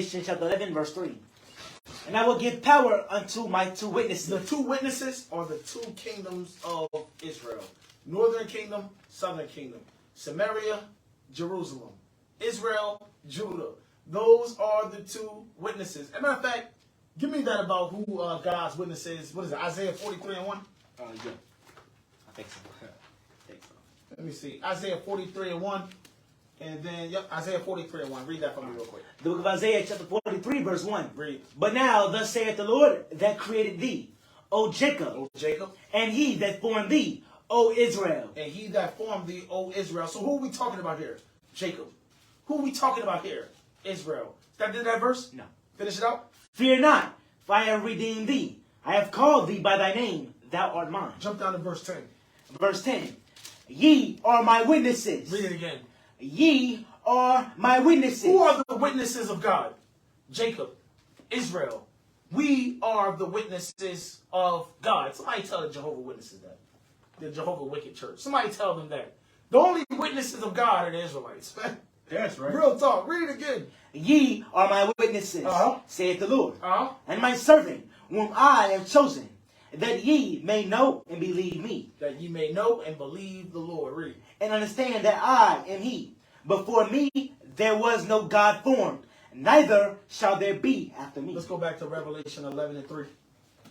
Revelation chapter 11, verse 3. And I will give power unto my two witnesses. The two witnesses are the two kingdoms of Israel. Northern kingdom, southern kingdom. Samaria, Jerusalem. Israel, Judah. Those are the two witnesses. As a matter of fact, give me that about who God's witness is. What is it, Isaiah 43 and 1? Yeah. I think so. Let me see. Isaiah 43 and 1. And then, yep, Isaiah 43 and 1. Read that for me real quick. The book of Isaiah chapter 43, verse 1. Read. But now, thus saith the Lord that created thee, O Jacob. O Jacob. And he that formed thee, O Israel. And he that formed thee, O Israel. So who are we talking about here? Jacob. Who are we talking about here? Israel. Did that verse? No. Finish it out. Fear not, for I have redeemed thee. I have called thee by thy name. Thou art mine. Jump down to verse 10. Verse 10. Ye are my witnesses. Read it again. Ye are my witnesses. Who are the witnesses of God? Jacob, Israel. We are the witnesses of God. Somebody tell the Jehovah Witnesses that. The Jehovah Wicked Church. Somebody tell them that. The only witnesses of God are the Israelites. That's right. Real talk. Read it again. Ye are my witnesses, saith the Lord, and my servant, whom I have chosen, that ye may know and believe me. That ye may know and believe the Lord. Read. And understand that I am he. Before me there was no God formed, neither shall there be after me. Let's go back to Revelation 11 and 3.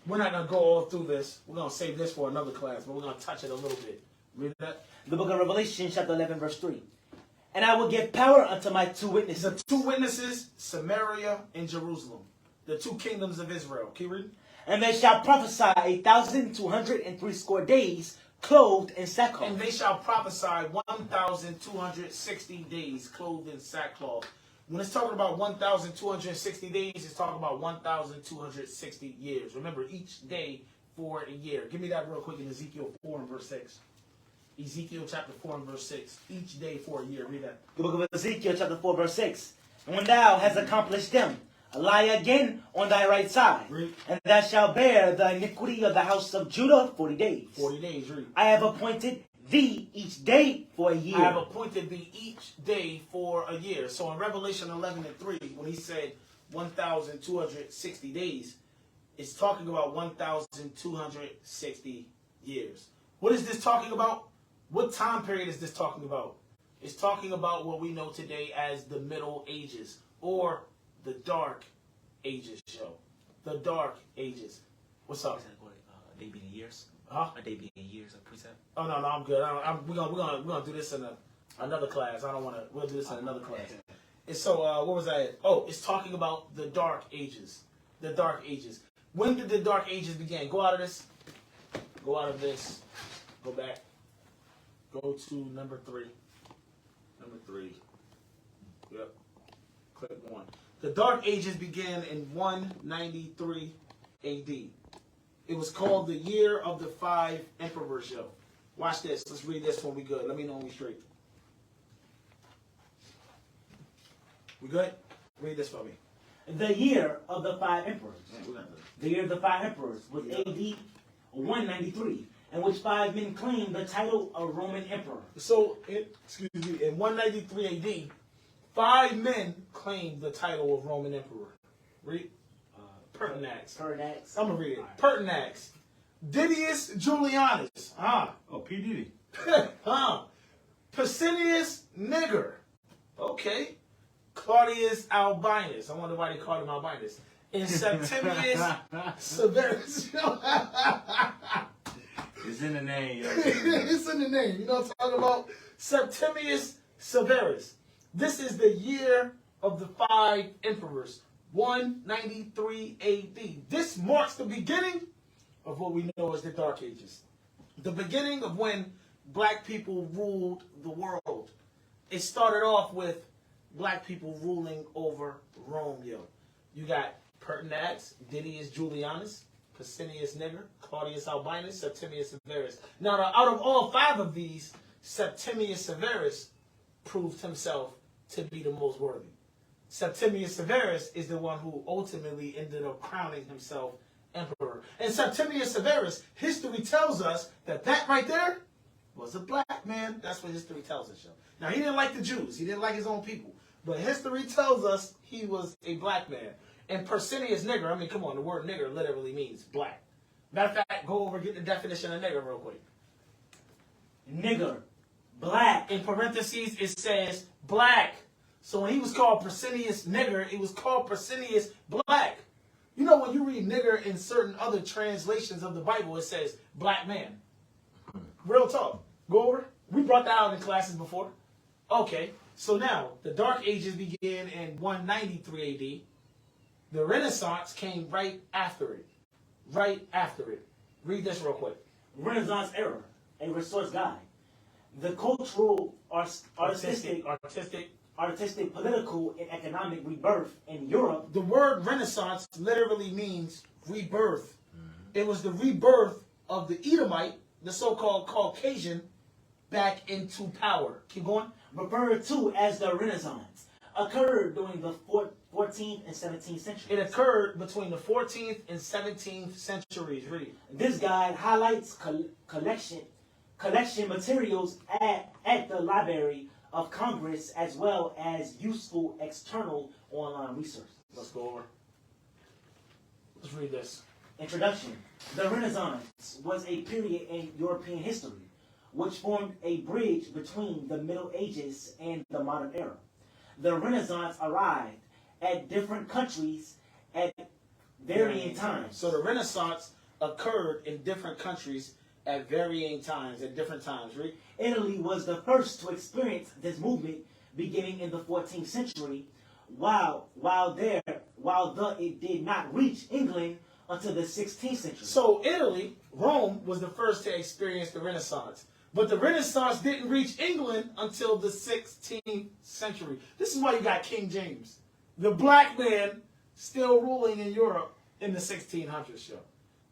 We're not going to go all through this. We're going to save this for another class, but we're going to touch it a little bit. Read that. The book of Revelation, chapter 11, verse 3. And I will give power unto my two witnesses. The two witnesses, Samaria and Jerusalem. The two kingdoms of Israel. Keep reading. And they shall prophesy 1,260 days, clothed in sackcloth. And they shall prophesy 1,260 days, clothed in sackcloth. When it's talking about 1,260 days, it's talking about 1,260 years. Remember, each day for a year. Give me that real quick in Ezekiel 4 and verse 6. Ezekiel chapter 4 and verse 6. Each day for a year. Read that. The book of Ezekiel chapter 4 verse 6. And when thou hast accomplished them, lie again on thy right side. Read. And thou shalt bear the iniquity of the house of Judah 40 days. 40 days. Read. I have appointed thee each day for a year. I have appointed thee each day for a year. So in Revelation 11 and 3, when he said 1,260 days, it's talking about 1,260 years. What is this talking about? What time period is this talking about? It's talking about what we know today as the Middle Ages or the Dark Ages show. The Dark Ages. What's up? They be in years? Huh? Are they be in years of precept? Oh no, I'm good. We're gonna do this in another class. I don't want to. We'll do this in another class. And so what was that? Oh, it's talking about the Dark Ages. The Dark Ages. When did the Dark Ages begin? Go out of this. Go out of this. Go back. Go to number 3. Number 3. Yep. Click 1. The Dark Ages began in 193 AD. It was called the Year of the 5 Emperors, yo. Watch this. Let's read this when we good. Let me know when we straight. We good? Read this for me. The year of the 5 emperors. Yeah, the year of the 5 emperors was AD 193. In which 5 men claimed the title of Roman emperor. So, in 193 AD, 5 men claimed the title of Roman emperor. Read. Pertinax. Pertinax. I'm going to read it. Pertinax. Didius Julianus. Oh, P. Diddy. Pesinius Niger. Okay. Claudius Albinus. I wonder why they called him Albinus. And Septimius Severus. It's in the name. It's in the name. You know what I'm talking about? Septimius Severus. This is the year of the 5 emperors. 193 AD. This marks the beginning of what we know as the Dark Ages. The beginning of when black people ruled the world. It started off with black people ruling over Rome, yo. You got Pertinax, Didius Julianus, Pesinius Niger, Claudius Albinus, Septimius Severus. Now, out of all 5 of these, Septimius Severus proved himself to be the most worthy. Septimius Severus is the one who ultimately ended up crowning himself emperor. And Septimius Severus, history tells us that right there was a black man. That's what history tells us, yo. Now, he didn't like the Jews. He didn't like his own people. But history tells us he was a black man. And Persinius nigger, I mean, come on, the word nigger literally means black. Matter of fact, go over, get the definition of nigger real quick. Nigger, black. In parentheses, it says black. So when he was called Persinius nigger, it was called Persinius black. You know, when you read nigger in certain other translations of the Bible, it says black man. Real talk. Go over. We brought that out in classes before. Okay, so now the Dark Ages began in 193 AD. The Renaissance came right after it. Right after it. Read this real quick. Renaissance era, a resource guide. The cultural, artistic, political, and economic rebirth in Europe. The word Renaissance literally means rebirth. It was the rebirth of the Edomite, the so-called Caucasian, back into power. Keep going. Referred to as the Renaissance, occurred during the 14th and 17th centuries. It occurred between the 14th and 17th centuries. Read. This guide highlights collection materials at the Library of Congress, as well as useful external online research. Let's go over. Let's read this. Introduction. The Renaissance was a period in European history which formed a bridge between the Middle Ages and the modern era. The Renaissance arrived at different countries at varying times. So the Renaissance occurred in different countries at varying times, at different times, right? Italy was the first to experience this movement beginning in the 14th century, while it did not reach England until the 16th century. So Italy, Rome, was the first to experience the Renaissance. But the Renaissance didn't reach England until the 16th century. This is why you got King James, the black man still ruling in Europe in the 1600s, show.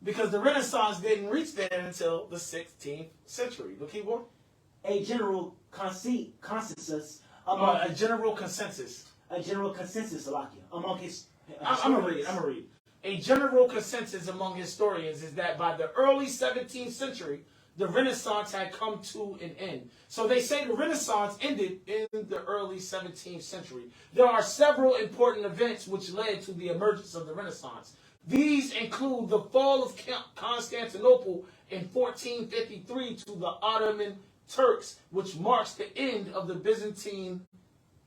Because the Renaissance didn't reach there until the 16th century. But keep going. A general consensus among a general consensus. A general consensus, Salakia, among his. I'm gonna read. A general consensus among historians is that by the early 17th century, the Renaissance had come to an end. So they say the Renaissance ended in the early 17th century. There are several important events which led to the emergence of the Renaissance. These include the fall of Constantinople in 1453 to the Ottoman Turks, which marks the end of the Byzantine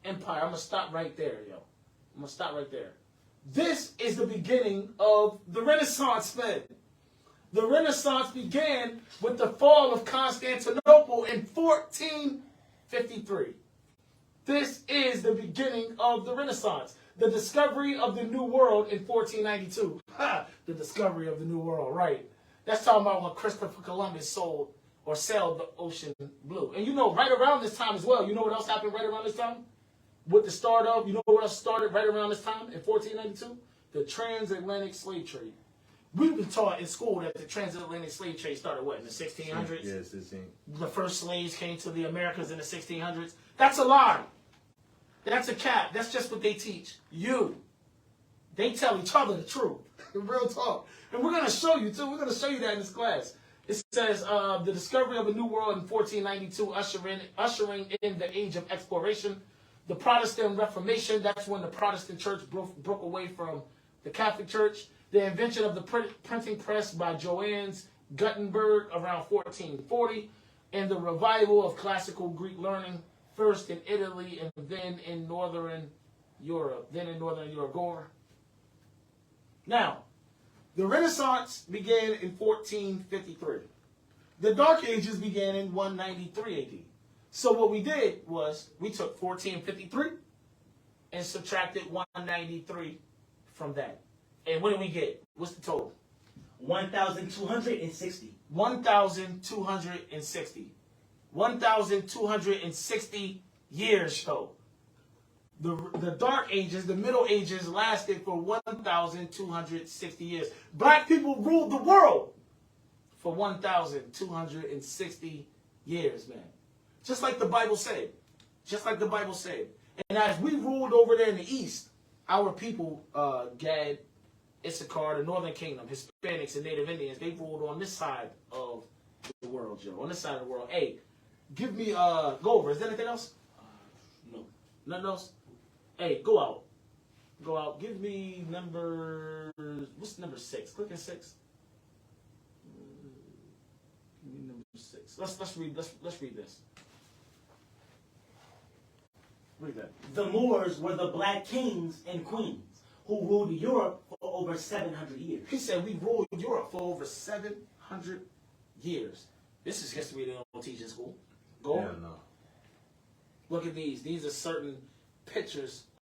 Empire. I'm going to stop right there, yo. I'm going to stop right there. This is the beginning of the Renaissance, man. The Renaissance began with the fall of Constantinople in 1453. This is the beginning of the Renaissance. The discovery of the New World in 1492. The discovery of the New World, right. That's talking about when Christopher Columbus sailed the ocean blue. And you know, right around this time as well, you know what else happened right around this time? With the start of, you know what else started right around this time in 1492? The transatlantic slave trade. We've been taught in school that the transatlantic slave trade started what, in the 1600s? Yes, 16. The first slaves came to the Americas in the 1600s. That's a lie. That's a cap. That's just what they teach you. They tell each other the truth. Real talk. And we're going to show you, too. We're going to show you that in this class. It says, the discovery of a new world in 1492, ushering in the age of exploration. The Protestant Reformation, that's when the Protestant church broke away from the Catholic Church. The invention of the printing press by Johannes Gutenberg around 1440. And the revival of classical Greek learning, first in Italy and then in Northern Europe. Go over. Now, the Renaissance began in 1453. The Dark Ages began in 193 AD. So what we did was we took 1453 and subtracted 193 from that. And what did we get? What's the total? 1,260. 1,260. 1,260 years, though. The Dark Ages, the Middle Ages, lasted for 1,260 years. Black people ruled the world for 1,260 years, man. Just like the Bible said. Just like the Bible said. And as we ruled over there in the East, our people, Gad, Issachar, the Northern Kingdom, Hispanics, and Native Indians, they ruled on this side of the world, Joe. On this side of the world. Hey, give me, go over. Is there anything else? No. Nothing else? Hey, go out. Go out. Give me number. What's number 6? Click at 6. Give me number 6. Let's read. Let's read this. Read that. The Moors were the black kings and queens who ruled Europe for over 700 years. He said we ruled Europe for over 700 years. This is history they don't teach in school. Go on. No. Look at these. These are certain pictures